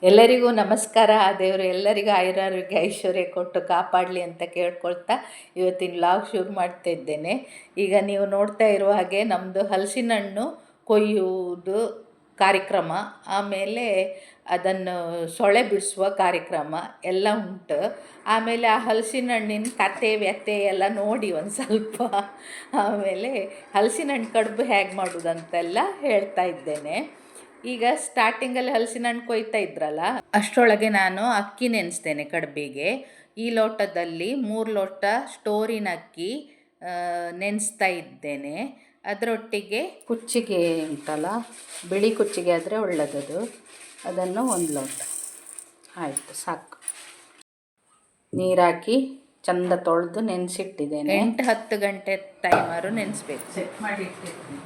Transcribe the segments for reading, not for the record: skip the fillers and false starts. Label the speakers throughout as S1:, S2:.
S1: ಎಲ್ಲರಿಗೂ ನಮಸ್ಕಾರ. ದೇವರು ಎಲ್ಲರಿಗೂ ಆಯುರಾರೋಗ್ಯ ಐಶ್ವರ್ಯ ಕೊಟ್ಟು ಕಾಪಾಡಲಿ ಅಂತ ಕೇಳ್ಕೊಳ್ತಾ ಇವತ್ತಿನ ವ್ಲಾಗ್ ಶುರು ಮಾಡ್ತಾ ಇದ್ದೇನೆ. ಈಗ ನೀವು ನೋಡ್ತಾ ಇರುವ ಹಾಗೆ ನಮ್ಮದು ಹಲಸಿನ ಹಣ್ಣು ಕೊಯ್ಯುವುದು ಕಾರ್ಯಕ್ರಮ, ಆಮೇಲೆ ಅದನ್ನು ಸೊಳೆ ಬಿಡಿಸುವ ಕಾರ್ಯಕ್ರಮ ಎಲ್ಲ ಉಂಟು. ಆಮೇಲೆ ಆ ಹಲಸಿನ ಹಣ್ಣಿನ ಕತೆ ವ್ಯತೆ ಎಲ್ಲ ನೋಡಿ ಒಂದು ಸ್ವಲ್ಪ, ಆಮೇಲೆ ಹಲಸಿನ ಹಣ್ಣು ಕಡುಬು ಹೇಗೆ ಮಾಡೋದಂತೆಲ್ಲ ಹೇಳ್ತಾ ಇದ್ದೇನೆ. ಈಗ ಸ್ಟಾರ್ಟಿಂಗಲ್ಲಿ ಹಲಸಿನ ಹಣ್ಣು ಕೊಯ್ತಾ ಇದ್ರಲ್ಲ, ಅಷ್ಟರೊಳಗೆ ನಾನು ಅಕ್ಕಿ ನೆನೆಸ್ತೇನೆ ಕಡುಬಿಗೆ. ಈ ಲೋಟದಲ್ಲಿ 3 ಲೋಟ ಸ್ಟೋರಿನ ಅಕ್ಕಿ ನೆನೆಸ್ತಾ ಇದ್ದೇನೆ. ಅದರೊಟ್ಟಿಗೆ ಕುಚ್ಚಿಗೆ ಉಂಟಲ್ಲ, ಬಿಳಿ ಕುಚ್ಚಿಗೆ ಆದರೆ ಒಳ್ಳೆಯದದು, ಅದನ್ನು 1 ಲೋಟ ಆಯಿತು ಸಾಕು. ನೀರಾಕಿ ಚಂದ ತೊಳೆದು ನೆನೆಸಿಟ್ಟಿದ್ದೇನೆ. 8-10 ಗಂಟೆ ಟೈಮರು ನೆನೆಸ್ಬೇಕು. ಸೆಟ್ ಮಾಡಿ ಇಟ್ಟಿದ್ದೀನಿ.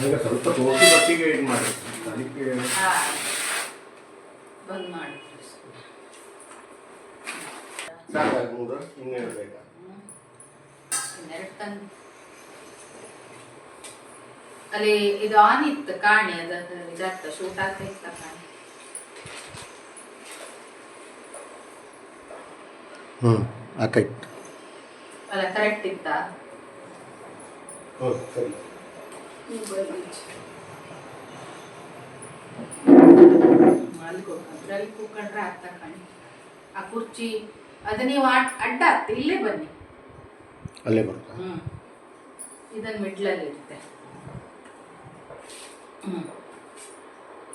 S2: ಈಗ ಸ್ವಲ್ಪ ದೋಸೆ ಬಟ್ಟಿಗೆ ಇದು ಮಾಡಿ ಅದಕ್ಕೆ
S1: ಬಂದ್ ಮಾಡಿ
S2: ಸಾಕಾಗ್ಬೋದು. ಇನ್ನೇನು ಬೇಕಾ?
S1: ಅಲ್ಲಿ ಇದು ಆನ್ ಇತ್ತು ಕಾಣಿ, ಅದಕ್ಕೆ ಇದಾಗ್ತ ಶೂಟ್ ಆಗ್ತಾ ಇತ್ತ ಕಾಣಿ.
S2: ಆಯ್ತು
S1: ಅಲ್ಲ ಕರೆಕ್ಟ್ ಇತ್ತಾ?
S2: ಸರಿ.
S1: ಅದ್ರಲ್ಲಿ ಕೂಕೊಂಡ್ರೆ ಆಗ್ತಾ ಕಾಣಿ. ಆ ಕುರ್ಚಿ ಅದು ನೀವು ಅಡ್ಡ ಆಗ್ತ ಇಲ್ಲೇ ಬನ್ನಿ,
S2: ಅಲ್ಲೇ ಬರ್ತಾ.
S1: ಇದನ್ನ ಮಿಡ್ಲಲ್ಲಿ ಇರುತ್ತೆ.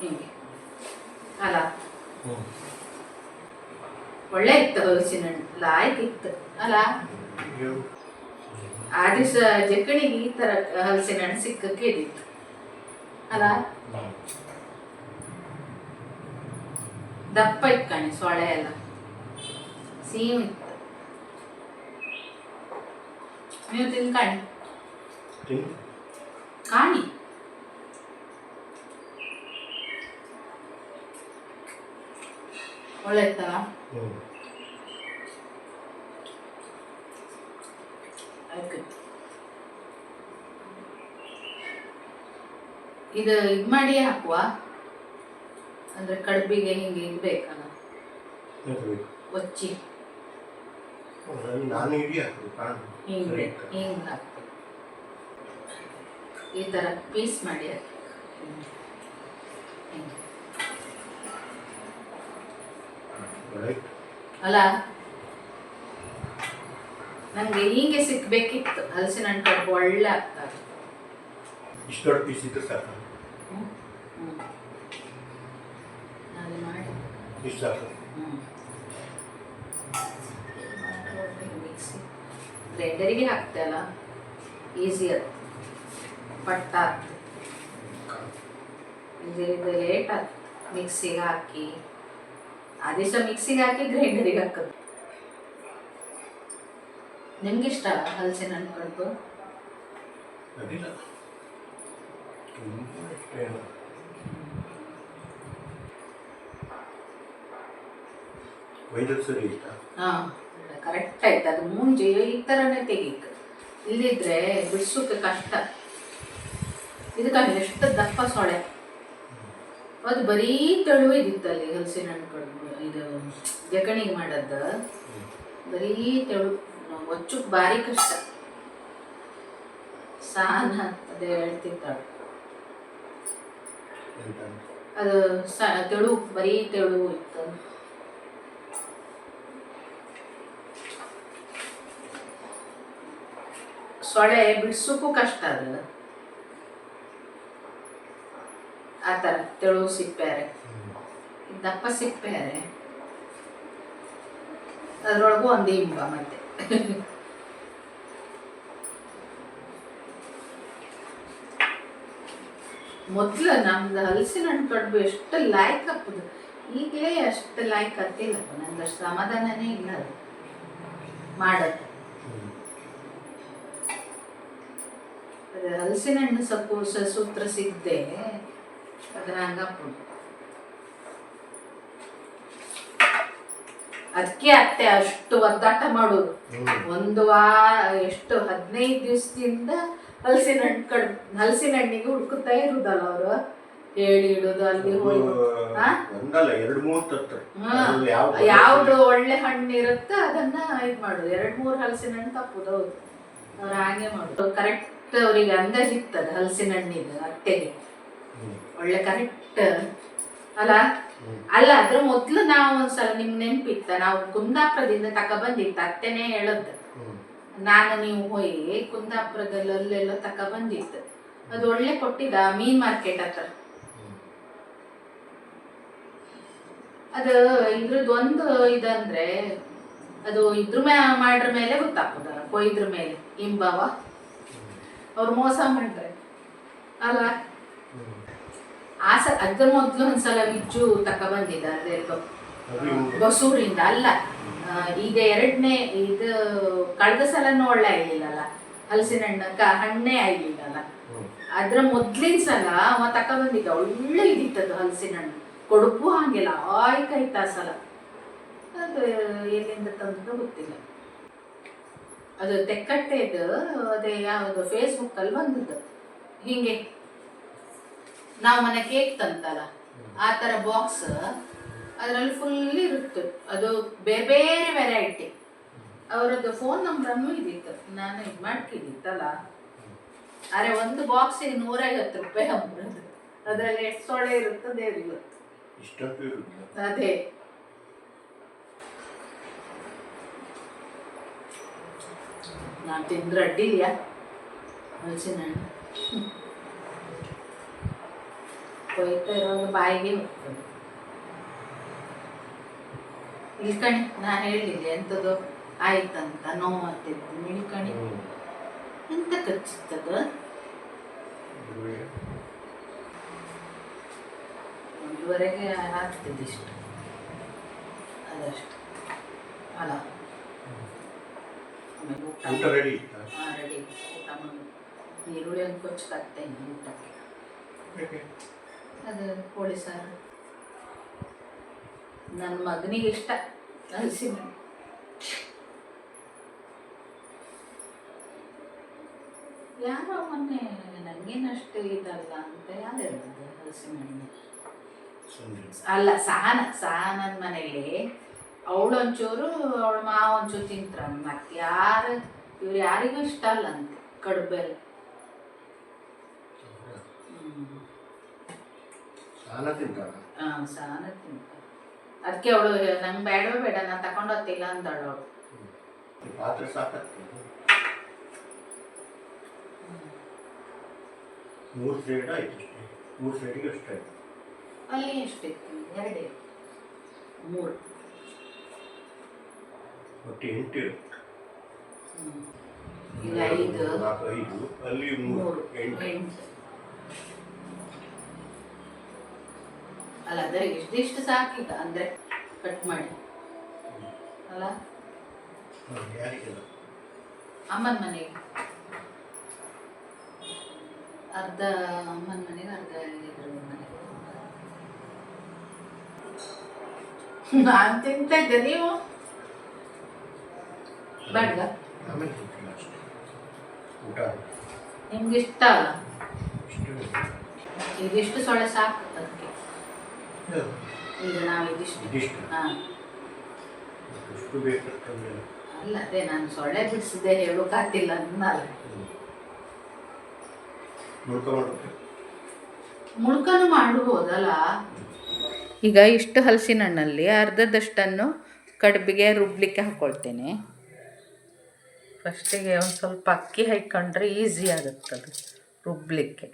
S1: ಹಿಂಗೆ ಅಲ್ಲ, ಒಳ್ಳೆ ಇತ್ತು ಹಲಸಿನ ಹಣ್ಣು, ಲಾಯ್ಕ್ ಇತ್ತು ಅಲ್ಲ. ಆ ದಿವಸ ಜಕ್ಕಣಿಗೆ ಈ ಥರ ಹಲಸಿನ ಹಣ್ಣು ಸಿಕ್ಕಕ್ಕೆ ಇದ್ದಿತ್ತು ಅಲ್ಲ. ದಪ್ಪ ಇತ್ತು ಕಾಣಿ, ಸೊಳೆ ಎಲ್ಲ ಸೀಮ್ ಇತ್ತು. ನೀವು ತಿನ್ಕಾಣಿ ಕಾಣಿ. ಒಳ್ಳೆ ಇತ್ತಲ್ಲ. ಇದು ಮಾಡಿ ಹಾಕುವ ಅಂದ್ರೆ ಕಡುಬಿಗೆ ಹಿಂಗೆ ಇಡ್ಬೇಕಲ್ಲ, ಒಚ್ಚಿ ಹಿಂಗೆ ಹಾಕ್ಬೇಕು. ಈ ತರ ಪೀಸ್ ಮಾಡಿ ಅಲ್ಲ. ನಂಗೆ ಹೀಗೆ ಸಿಕ್ಬೇಕಿತ್ತು ಹಲಸಿನ ಹಣ್ಣು ಕಡುಬು, ಒಳ್ಳೆ ಆಗ್ತದೆ.
S2: ಇಷ್ಟು ಪೀಸ್ ಇತ್ತು ಸಾಕು.
S1: ಮಾಡಿ
S2: ಇಷ್ಟು ಸಾಕು.
S1: ಮಿಕ್ಸಿ ಗ್ರೈಂಡರಿಗೆ ಹಾಕ್ತೆ ಅಲ್ಲ, ಈಸಿ ಅದು, ಪಟ್ಟ ಇದು ಲೇಟ್ ಆಯ್ತು ಮಿಕ್ಸಿಗೆ ಹಾಕಿ. ಆ ದಿವಸ ಮಿಕ್ಸಿಗೆ ಹಾಕಿ ಗ್ರೈಂಡರಿಗೆ ಹಾಕೋದು. ನಿಮ್ಗಿಷ್ಟ ಹಲಸಿನ ಹಣ್ಣು ಕಡುಬು? ಹಾಂ ಕರೆಕ್ಟ್ ಆಯ್ತು. ಅದು ಮುಂಜಿ ಈ ಥರನೇ ತೆಗೀತು, ಇಲ್ಲಿದ್ರೆ ಬಿಡ್ಸೋಕೆ ಕಷ್ಟ. ಇದಕ್ಕೆ ಎಷ್ಟು ದಪ್ಪ ಸೊಳೆ, ಅದು ಬರೀ ತೆಳು ಇದ್ದಿತ್ತಲ್ಲಿ ಹಲಸಿನ ಹಣ್ಣು ಕಡುಬು. ಇದು ಜಕಣಿಗೆ ಮಾಡದ್ದು ಬರೀ ತೆಳು, ಒಚ್ಚಕ್ಕೆ ಭಾರಿ ಕಷ್ಟ. ಸಾನ ಅದೇ ಹೇಳ್ತಿದ್ದಾಳು, ಅದು ತೆಳು, ಬರೀ ತೆಳು ಇತ್ತು. ಸೊಳೆ ಬಿಡ್ಸೋಕ್ಕೂ ಕಷ್ಟ ಅದು, ಆ ಥರ ತೆಳು ಸಿಪ್ಪೆರೆ, ದಪ್ಪ ಸಿಪ್ಪೆರೆ, ಅದರೊಳಗೂ ಒಂದು ಇಂಬ. ಮತ್ತೆ ಮೊದಲು ನಮ್ದು ಹಲಸಿನ ಹಣ್ಣು ಕಡುಬು ಎಷ್ಟು ಲಾಯ್ಕ್ ಹಾಕೋದು, ಈಗಲೇ ಅಷ್ಟು ಲಾಯ್ಕ್ ಹತ್ತಿಲ್ಲಪ್ಪ. ನಂಗೆ ಅಷ್ಟು ಸಮಾಧಾನನೇ ಇಲ್ಲ ಅದು ಮಾಡೋದು. ಅದು ಹಲಸಿನ ಹಣ್ಣು ಸ್ವಲ್ಪ ಸೂತ್ರ ಸಿಗದೆ ಅದ್ರ ಹಂಗಾಕ್ಬೋದು. ಅದಕ್ಕೆ ಅತ್ತೆ ಅಷ್ಟು ಒದ್ದಾಟ ಮಾಡೋದು. ಒಂದು ವಾರ ಎಷ್ಟು 15 ದಿವಸದಿಂದ ಹಲಸಿನ ಹಣ್ಣಿಗೆ ಹುಡುಕುತ್ತಾ ಇರುದಲ್ಲ ಅವರು. ಹೇಳಿ ಇಡೋದು ಅಲ್ಲಿ ಹೋಗಿ ಹಾ?
S2: ಒಂದಲ್ಲ 2-3 ತರ್ತಾರೆ.
S1: ಹಾ.
S2: ಅದು ಯಾವ
S1: ಯಾವ್ದು ಒಳ್ಳೆ ಹಣ್ಣು ಇರುತ್ತೋ ಅದನ್ನ ಇದು ಮಾಡೋದು. 2-3 ಹಲಸಿನ ಹಣ್ಣು ತಪ್ಪುದು. ಹೌದು, ಅವ್ರು ಹಾಗೆ ಮಾಡೋದು. ಕರೆಕ್ಟ್ ಅವ್ರಿಗೆ ಅಂದಾಜು ಇರ್ತದೆ ಹಲಸಿನ ಹಣ್ಣಿದು ಅತ್ತೆಗೆ. ಒಳ್ಳೆ ಕರೆಕ್ಟ್ ಅಲ್ಲ. ಅಲ್ಲ, ಅದ್ರ ಮೊದ್ಲು ನಾವು ಒಂದ್ಸಲ ನಿಮ್ಗೆ ನೆನ್ಪಿತ್ತ, ನಾವು ಕುಂದಾಪುರದಿಂದ ಬಂದಿತ್ತು. ಅತ್ತೆನೇ ಹೇಳದ್ದು, ನಾನು ನೀವು ಹೋಗಿ ಕುಂದಾಪುರದಲ್ಲಿ ಅಲ್ಲೆಲ್ಲ ಬಂದಿತ್ತು. ಅದು ಒಳ್ಳೆ ಕೊಟ್ಟಿದ್ದ ಮೀನ್ ಮಾರ್ಕೆಟ್ ಹತ್ರ. ಅದು ಇದ್ರದ್ದು ಒಂದು ಇದಂದ್ರೆ ಅದು ಇದ್ರ ಮಾಡ್ರ ಮೇಲೆ ಗೊತ್ತಾಗ್ತದ, ಕೊಯ್ದ್ರ ಮೇಲೆ ಇಂಬವ ಅವ್ರು ಮೋಸ ಮಾಡ್ತಾರೆ ಅಲ್ಲ. ಅದ್ರ ಮೊದ್ಲು ಒಂದ್ಸಲ ವಿಜ್ಜು ಬಂದಿದ್ದ ಅದೆಲ್ಲೋ ಬಸೂರಿಂದ ಅಲ್ಲ. ಈಗ ಎರಡನೇ ಇದು ಕಳೆದ ಸಲನೂ ಒಳ್ಳೆ ಆಗ್ಲಿಲ್ಲಲ್ಲ, ಹಲಸಿನ ಹಣ್ಣೇ ಆಗ್ಲಿಲ್ಲಲ್ಲ. ಅದ್ರ ಮೊದ್ಲಿನ ಸಲ ಅವ ಬಂದಿದ್ದ, ಒಳ್ಳೆ ಇದಿತ್ತದು ಹಲಸಿನ ಹಣ್ಣು, ಕೊಡುಪು ಹಂಗಿಲ್ಲ, ಆಯ್ಕಾಯ್ತ ಆ ಸಲ. ಅದು ಎಲ್ಲಿಂದ ತಂದು ಗೊತ್ತಿಲ್ಲ. ಅದು ತೆಕ್ಕಟ್ಟೆದು ಅದೇ ಯಾವುದು ಫೇಸ್ಬುಕ್ ಅಲ್ಲಿ ಬಂದದ್ದು. ಹಿಂಗೆ ನಾವು ಮನೆ ಕೇಕ್ ತಂತಲ್ಲ ಆ ಥರ ಬಾಕ್ಸ್, ಅದರಲ್ಲಿ ಫುಲ್ ಇರುತ್ತೆ. ಅದು ಬೇರೆ ಬೇರೆ ವೆರೈಟಿ. ಅವರದ್ದು ಫೋನ್ ನಂಬರನ್ನು ಇದಿತ್ತು, ನಾನು ಇದು ಮಾಡ್ಕಿದ್ದಿತ್ತಲ್ಲ. ಅರೆ ಒಂದು ಬಾಕ್ಸಿಗೆ 150 ರೂಪಾಯಿ ಅಂಬರದು. ಅದರಲ್ಲಿ ಎಷ್ಟು ಸೊಳ್ಳೆ ಇರುತ್ತದೆ ಇವತ್ತು. ಅದೇ ನಾನು ತಿಂದ್ರೆ ಅಡ್ಡಿಲ್ಯಾ ಹಲಸಿನ ಹಣ್ಣು ಕೊಯ್ತಾ ಇರುವಾಗ ಬಾಯಿಗೆ ಹೋಗ್ತದೆ. ಇಳ್ಕಣಿ ನಾನು ಹೇಳಿಲ್ಲ ಎಂಥದ್ದು ಆಯ್ತಂತ, ನೋವಾಗ್ತಿತ್ತು ಇಳ್ಕಣಿ. ಎಂತ ಕಚ್ಚಿತ್ತದ? ಒಂದುವರೆಗೆ ಆಗ್ತಿದ್ದು ಇಷ್ಟು, ಅದಷ್ಟು ಅಲ್ಲ. ಆಮೇಲೆ ಊಟ ರೆಡಿ. ಊಟ ಮಾಡಿ ಈರುಳ್ಳಿ ಒಂದು ಕೊಚ್ಚು ಕತ್ತೇನೆ ಊಟಕ್ಕೆ. ಅದು ಕೋಳಿ ಸಾರು ನನ್ನ ಮಗನಿಗೆ ಇಷ್ಟ ಹಲಸಿನ. ಯಾರೋ ಮೊನ್ನೆ ನನಗೇನಷ್ಟು ಇದಲ್ಲ ಅಂತ ಯಾರು ಹೇಳಿದ್ರು ಹಲಸಿನ ಹಣ್ಣು. ಅಲ್ಲ, ಸಹನನ ಮನೇಲಿ ಅವಳೊಂಚೂರು ಅವಳ ಮಾವ ಒಂಚೂರು ತಿಂತ್ರ, ಮತ್ತೆ ಇವ್ರು ಯಾರಿಗೂ ಇಷ್ಟ ಅಲ್ಲ ಅಂತ ಕಡುಬೆಲ್ಲ.
S2: ಸಾಲ ತಿಂತಾರ.
S1: ಸಾನ ತಿಂತಾರೆ. ಅದಕ್ಕೆ ಅವಳು ನಂಗೆ ಬೇಡವೇ ಬೇಡ, ನಾನು ತಗೊಂಡು ಹೋಗ್ತಿಲ್ಲ ಅಂದಳು ಅವಳು.
S2: ಪಾತ್ರೆ ಸಾಕತ್ತೆ. 3 ಸೈಡ್ ಆಯ್ತು ಅಷ್ಟೇ. 3 ಸೈಡಿಗೆ ಅಷ್ಟೇ ಆಯ್ತು.
S1: ಅಲ್ಲಿ ಎಷ್ಟಿತ್ತು? 2, 3
S2: ಒಟ್ಟು 8 ಇರುತ್ತೆ.
S1: ಈಗ 5,
S2: 5 ಅಲ್ಲಿ 3 8.
S1: ಅಲ್ಲ, ಅದ್ರ ಇಷ್ಟಿಷ್ಟು ಸಾಕೀಗ ಅಂದ್ರೆ ಕಟ್ ಮಾಡಿ ಅಲ್ಲ.
S2: ಯಾರಿಗೆಲ್ಲ
S1: ಅಮ್ಮನ ಮನೆಗೆ ಅರ್ಧ, ಅಮ್ಮನ ಮನೆಗೆ ಅರ್ಧ, ಇದ್ರ ಮನೆಗೆ. ನಾನು ತಿಂತ ಇದ್ದೆ, ನೀವು ಬೇಡ?
S2: ಆಮೇಲೆ ತಿಂತಿಲ್ಲ ಅಷ್ಟೇ. ಊಟ
S1: ನಿಮ್ಗೆ ಇಷ್ಟ ಅಲ್ಲ, ಇದಿಷ್ಟು ಸೊಳ್ಳೆ ಸಾಕು ಅದಕ್ಕೆ. ಈಗ ನಾವು ಇದಿಷ್ಟು ಹಾಂ ಅಲ್ಲ, ಅದೇ ನಾನು ಸೊಳ್ಳೆ ಬಿಡಿಸಿದೆ ಹೇಳೋಕ್ಕಾಗ್ತಿಲ್ಲ ಅನ್ನಲ್ಲ. ಮುಳ್ಕನು ಮಾಡಬಹುದಲ್ಲ. ಈಗ ಇಷ್ಟು ಹಲಸಿನ ಹಣ್ಣಲ್ಲಿ ಅರ್ಧದಷ್ಟನ್ನು ಕಡುಬಿಗೆ ರುಬ್ಲಿಕ್ಕೆ ಹಾಕ್ಕೊಳ್ತೇನೆ. ಫಸ್ಟಿಗೆ ಒಂದು ಸ್ವಲ್ಪ ಅಕ್ಕಿ ಹಾಕ್ಕೊಂಡ್ರೆ ಈಸಿ ಆಗುತ್ತದು ರುಬ್ಲಿಕ್ಕೆ.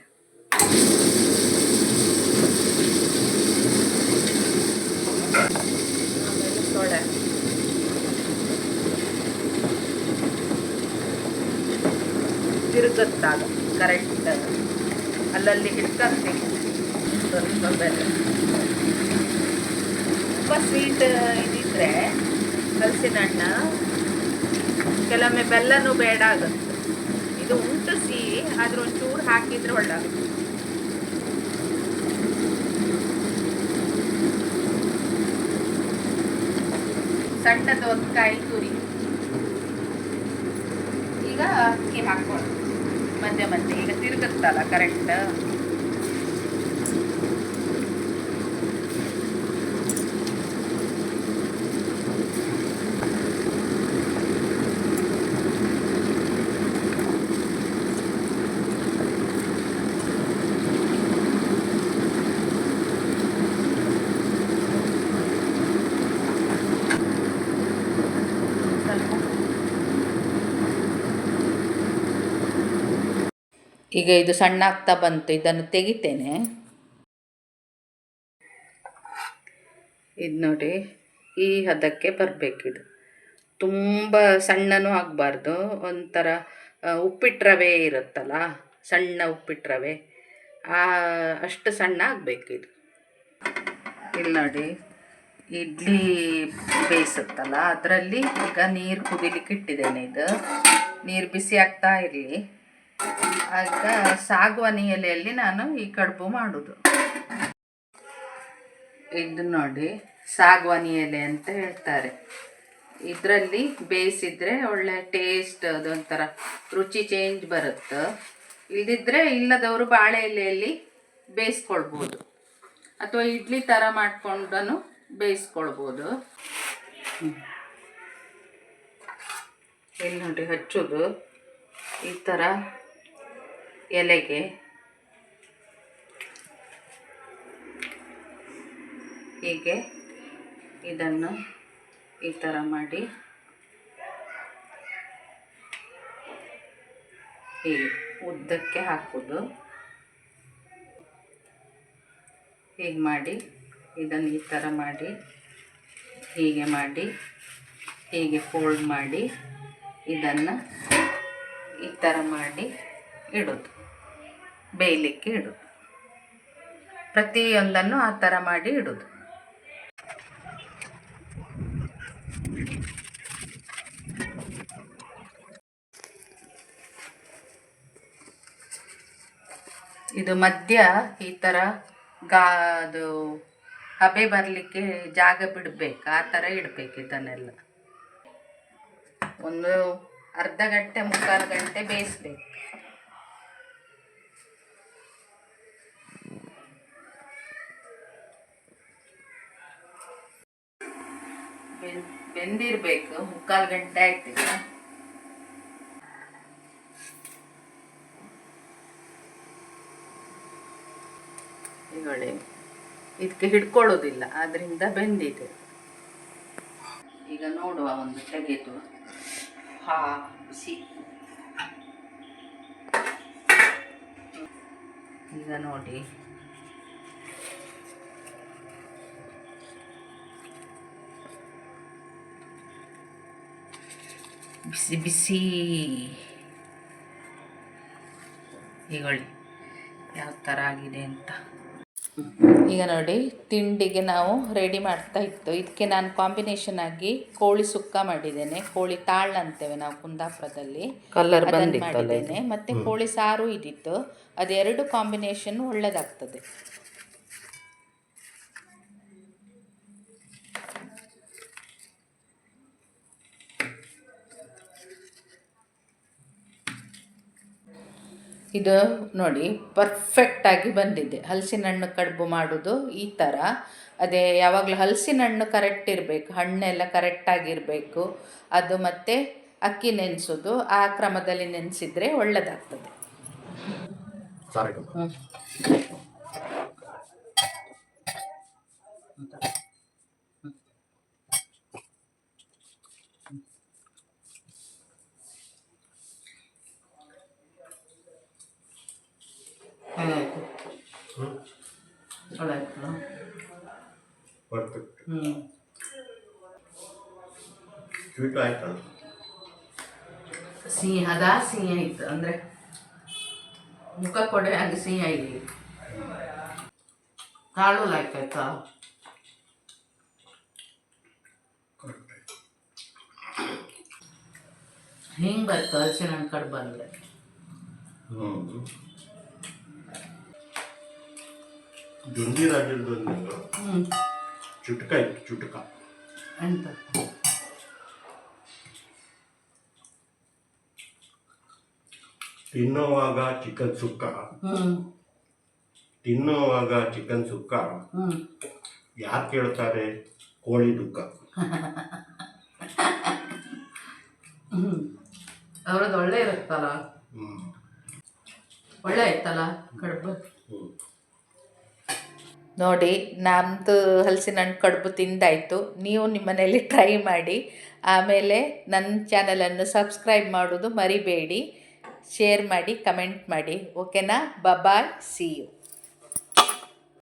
S1: ಆಮೇಲೆ ಸೋಡಾ ತಿರುಗುತ್ತಾಗ ಕರೆಕ್ಟ್ ಅಲ್ಲಲ್ಲಿ ಹಿಡ್ಕೊಂತೀನಿ. ಸ್ವಲ್ಪ ಬೆಲ್ಲ, ತುಂಬ ಸ್ವೀಟ್ ಇದಿದ್ರೆ ಹಲಸಿನ ಹಣ್ಣು ಕೆಲವೊಮ್ಮೆ ಬೆಲ್ಲನೂ ಬೇಡ ಆಗುತ್ತೆ. ಇದು ಉಂಟು ಸಿಹಿ, ಆದ್ರೆ ಒಂಚೂರು ಹಾಕಿದ್ರೆ ಒಳ್ಳೆಯಾಗುತ್ತೆ. ಸಣ್ಣದು ಒಂದು ಕಾಯಿ ತುರಿ. ಈಗ ಅಕ್ಕಿ ಹಾಕ್ಕೊಳ್ಳಿ ಮಧ್ಯೆ ಮಧ್ಯೆ. ಈಗ ತಿರುಗುತ್ತಲ್ಲ ಕರೆಕ್ಟ್. ಈಗ ಇದು ಸಣ್ಣ ಆಗ್ತಾ ಬಂತು, ಇದನ್ನು ತೆಗಿತೇನೆ. ಇದು ನೋಡಿ, ಈ ಹದಕ್ಕೆ ಬರಬೇಕಿದು. ತುಂಬ ಸಣ್ಣನೂ ಆಗಬಾರ್ದು, ಒಂಥರ ಉಪ್ಪಿಟ್ಟು ರವೆ ಇರುತ್ತಲ್ಲ, ಸಣ್ಣ ಉಪ್ಪಿಟ್ಟು ರವೆ ಅಷ್ಟು ಸಣ್ಣ ಆಗಬೇಕಿದು. ಇಲ್ಲಿ ನೋಡಿ, ಇಡ್ಲಿ ಬೇಯಿಸುತ್ತಲ್ಲ ಅದರಲ್ಲಿ ಈಗ ನೀರು ಕುದಿಲಿಕ್ಕೆ ಇಟ್ಟಿದ್ದೇನೆ. ಇದು ನೀರು ಬಿಸಿ ಆಗ್ತಾ ಇರಲಿ. ಆಗ ಸಾಗುವಾನಿ ಎಲೆಯಲ್ಲಿ ನಾನು ಈ ಕಡುಬು ಮಾಡೋದು. ಇದು ನೋಡಿ, ಸಾಗುವಾನಿ ಎಲೆ ಅಂತ ಹೇಳ್ತಾರೆ. ಇದರಲ್ಲಿ ಬೇಯಿಸಿದರೆ ಒಳ್ಳೆ ಟೇಸ್ಟ್, ಅದೊಂಥರ ರುಚಿ ಚೇಂಜ್ ಬರುತ್ತೆ. ಇಲ್ಲದಿದ್ದರೆ ಇಲ್ಲದವರು ಬಾಳೆ ಎಲೆಯಲ್ಲಿ ಬೇಯಿಸ್ಕೊಳ್ಬೋದು, ಅಥವಾ ಇಡ್ಲಿ ಥರ ಮಾಡ್ಕೊಂಡು ಬೇಯಿಸ್ಕೊಳ್ಬೋದು. ಇಲ್ಲಿ ನೋಡಿ, ಹಚ್ಚೋದು ಈ ಥರ ಎಲೆಗೆ. ಹೀಗೆ ಇದನ್ನು ಈ ಥರ ಮಾಡಿ ಹೀಗೆ ಉದ್ದಕ್ಕೆ ಹಾಕೋದು. ಹೀಗೆ ಮಾಡಿ ಇದನ್ನು ಈ ಥರ ಮಾಡಿ ಹೀಗೆ ಮಾಡಿ ಹೀಗೆ ಫೋಲ್ಡ್ ಮಾಡಿ ಇದನ್ನು ಈ ಥರ ಮಾಡಿ ಇಡೋದು, ಬೇಯಲಿಕ್ಕೆ ಇಡೋದು. ಪ್ರತಿಯೊಂದನ್ನು ಆ ಥರ ಮಾಡಿ ಇಡೋದು. ಇದು ಮಧ್ಯ ಈ ಥರ ಅದು ಹಬೆ ಬರಲಿಕ್ಕೆ ಜಾಗ ಬಿಡಬೇಕು, ಆ ಥರ ಇಡಬೇಕು. ಇದನ್ನೆಲ್ಲ ಒಂದು ಅರ್ಧ ಗಂಟೆ ಮುಕ್ಕಾಲು ಗಂಟೆ ಬೇಯಿಸ್ಬೇಕು. ಬೆಂದಿರಬೇಕು. ಮುಕ್ಕಾಲು ಗಂಟೆ ಆಯ್ತು. ಈಗ ಇದಕ್ಕೆ ಹಿಡ್ಕೊಳ್ಳೋದಿಲ್ಲ, ಆದ್ದರಿಂದ ಬೆಂದಿದೆ. ಈಗ ನೋಡುವ, ಒಂದು ತೆಗೆದು ಬಿಸಿ. ಈಗ ನೋಡಿ, ಬಿಸಿ ಬಿಸಿ. ಈಗೊಳ್ಳಿ ಯಾವ ಥರ ಆಗಿದೆ ಅಂತ. ಈಗ ನೋಡಿ, ತಿಂಡಿಗೆ ನಾವು ರೆಡಿ ಮಾಡ್ತಾ ಇತ್ತು. ಇದಕ್ಕೆ ನಾನು ಕಾಂಬಿನೇಷನ್ ಆಗಿ ಕೋಳಿ ಸುಕ್ಕ ಮಾಡಿದ್ದೇನೆ. ಕೋಳಿ ತಾಳ್ ಅಂತೇವೆ ನಾವು ಕುಂದಾಪುರದಲ್ಲಿ, ಕಲರ್ ಮಾಡಿದ್ದೇನೆ. ಮತ್ತು ಕೋಳಿ ಸಾರು ಇದ್ದಿತ್ತು. ಅದೆರಡು ಕಾಂಬಿನೇಷನ್ ಒಳ್ಳೆಯದಾಗ್ತದೆ. ಇದು ನೋಡಿ, ಪರ್ಫೆಕ್ಟಾಗಿ ಬಂದಿದೆ. ಹಲಸಿನ ಹಣ್ಣು ಕಡುಬು ಮಾಡೋದು ಈ ಥರ. ಅದೇ ಯಾವಾಗಲೂ ಹಲಸಿನ ಹಣ್ಣು ಕರೆಕ್ಟ್ ಇರಬೇಕು, ಹಣ್ಣೆಲ್ಲ ಕರೆಕ್ಟಾಗಿರಬೇಕು. ಅದು ಮತ್ತು ಅಕ್ಕಿ ನೆನೆಸೋದು ಆ ಕ್ರಮದಲ್ಲಿ ನೆನೆಸಿದರೆ ಒಳ್ಳೆಯದಾಗ್ತದೆ.
S2: ಸ್ವೀಟ್ ಆಯ್ತಾ?
S1: ಸಿಹಿ ಸಿಹಿ ಆಯಿತು, ಅಂದರೆ ಮುಖ ಕೊಡೆ ಹಾಗೆ ಸಿಹಿ ಆಗಿ. ಕಾಳು ಆಯ್ತಾಯ್ತಾ? ಹಿಂಗೆ ಬರ್ತು ಹಲಸಿನ ಹಣ್ಣು ಕಡುಬು ಅಂದರೆ.
S2: ದುಂಡಿ ರಾಜ್ಯದ ಚುಟಕ ಇತ್ತು, ಚುಟಕ
S1: ಅಂತ.
S2: ತಿನ್ನುವಾಗ ಚಿಕನ್ ಸುಕ್ಕ, ತಿನ್ನುವಾಗ ಚಿಕನ್ ಸುಕ್ಕ, ಯಾರು ಕೇಳ್ತಾರೆ ಕೋಳಿ ದುಃಖ.
S1: ಅವ್ರದ್ದು ಒಳ್ಳೆ ಇರುತ್ತಲ್ಲ, ಒಳ್ಳೆ ಆಯ್ತಲ್ಲ ಕಡುಬು. ನೋಡಿ, ನಮ್ಮದು ಹಲಸಿನ ಹಣ್ಣು ಕಡುಬು ತಿಂದಾಯಿತು. ನೀವು ನಿಮ್ಮ ಮನೆಯಲ್ಲಿ ಟ್ರೈ ಮಾಡಿ. ಆಮೇಲೆ ನನ್ನ ಚಾನಲನ್ನು ಸಬ್ಸ್ಕ್ರೈಬ್ ಮಾಡೋದು ಮರಿಬೇಡಿ. ಶೇರ್ ಮಾಡಿ, ಕಮೆಂಟ್ ಮಾಡಿ. ಓಕೆನಾ? ಬಾಯ್, ಸಿ ಯು.